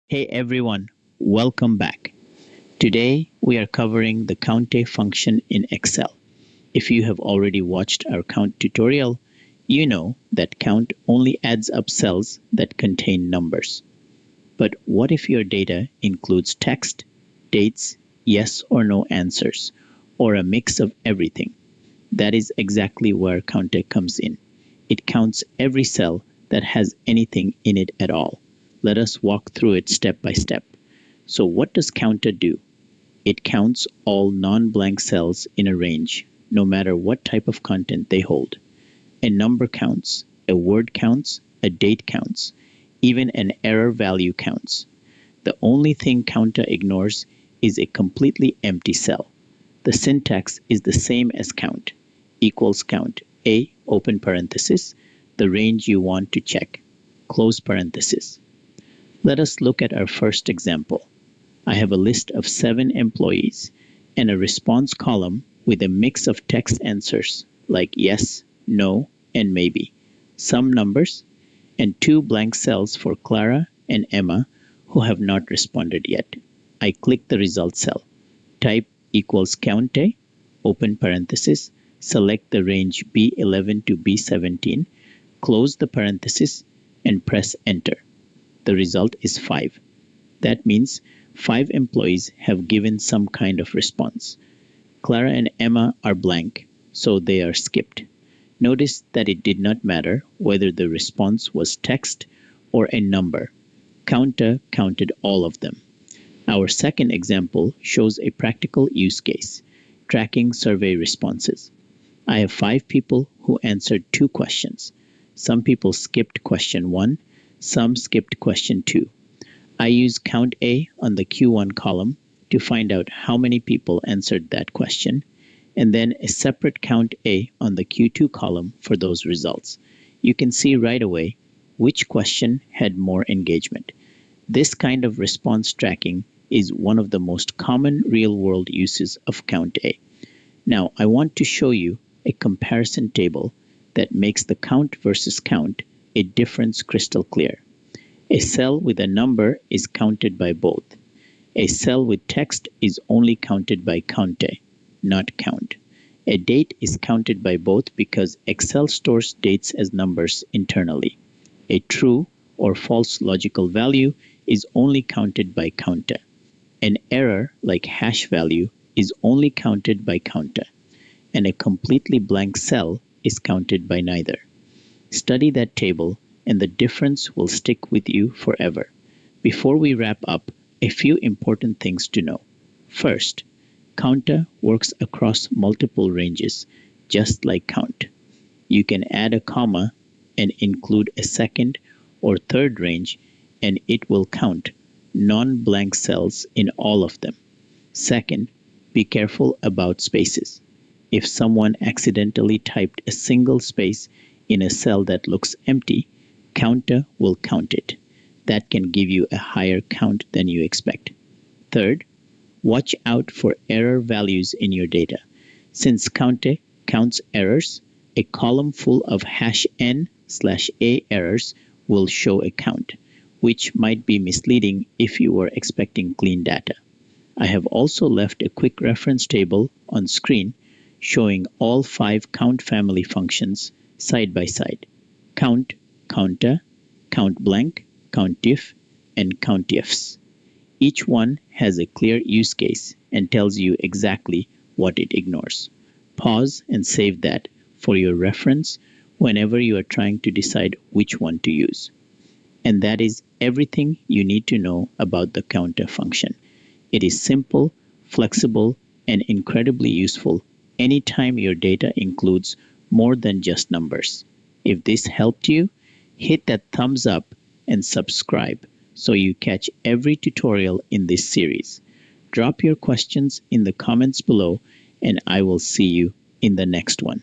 Hey everyone, welcome back. Today we are covering the COUNTA function in Excel. If you have already watched our count tutorial, you know that count only adds up cells that contain numbers. But what if your data includes text, dates, yes or no answers, or a mix of everything? That is exactly where COUNTA comes in. It counts every cell that has anything in it at all. Let us walk through it step by step. So what does COUNTA do? It counts all non-blank cells in a range, no matter what type of content they hold. A number counts, a word counts, a date counts, even an error value counts. The only thing COUNTA ignores is a completely empty cell. The syntax is the same as count, equals count, A, open parenthesis, the range you want to check, close parenthesis. Let us look at our first example. I have a list of 7 employees and a response column with a mix of text answers like yes, no, and maybe, some numbers, and 2 blank cells for Clara and Emma who have not responded yet. I click the result cell, type equals COUNTA, open parenthesis, select the range B11 to B17, close the parenthesis, and press enter. The result is 5. That means 5 employees have given some kind of response. Clara and Emma are blank, so they are skipped. Notice that it did not matter whether the response was text or a number. COUNTA counted all of them. Our second example shows a practical use case, tracking survey responses. I have 5 people who answered 2 questions. Some people skipped question 1, some skipped question 2. I use COUNTA on the Q1 column to find out how many people answered that question, and then a separate COUNTA on the Q2 column for those results. You can see right away which question had more engagement. This kind of response tracking is one of the most common real-world uses of COUNTA. Now, I want to show you a comparison table that makes the count versus count a difference crystal clear. A cell with a number is counted by both. A cell with text is only counted by COUNTA, not count. A date is counted by both because Excel stores dates as numbers internally. A true or false logical value is only counted by COUNTA. An error like hash value is only counted by COUNTA, and a completely blank cell is counted by neither. Study that table and the difference will stick with you forever. Before we wrap up, a few important things to know. First, COUNTA works across multiple ranges, just like count. You can add a comma and include a second or third range, and it will count non-blank cells in all of them. Second, be careful about spaces. If someone accidentally typed a single space in a cell that looks empty, COUNTA will count it. That can give you a higher count than you expect. Third, watch out for error values in your data. Since COUNTA counts errors, a column full of #n/a errors will show a count, which might be misleading if you were expecting clean data. I have also left a quick reference table on screen showing all 5 count family functions side by side: count, COUNTA, COUNTBLANK, COUNTIF, and COUNTIFS. Each one has a clear use case and tells you exactly what it ignores. Pause and save that for your reference whenever you are trying to decide which one to use. And that is everything you need to know about the COUNTA function. It is simple, flexible, and incredibly useful anytime your data includes more than just numbers. If this helped you, hit that thumbs up and subscribe so you catch every tutorial in this series. Drop your questions in the comments below, and I will see you in the next one.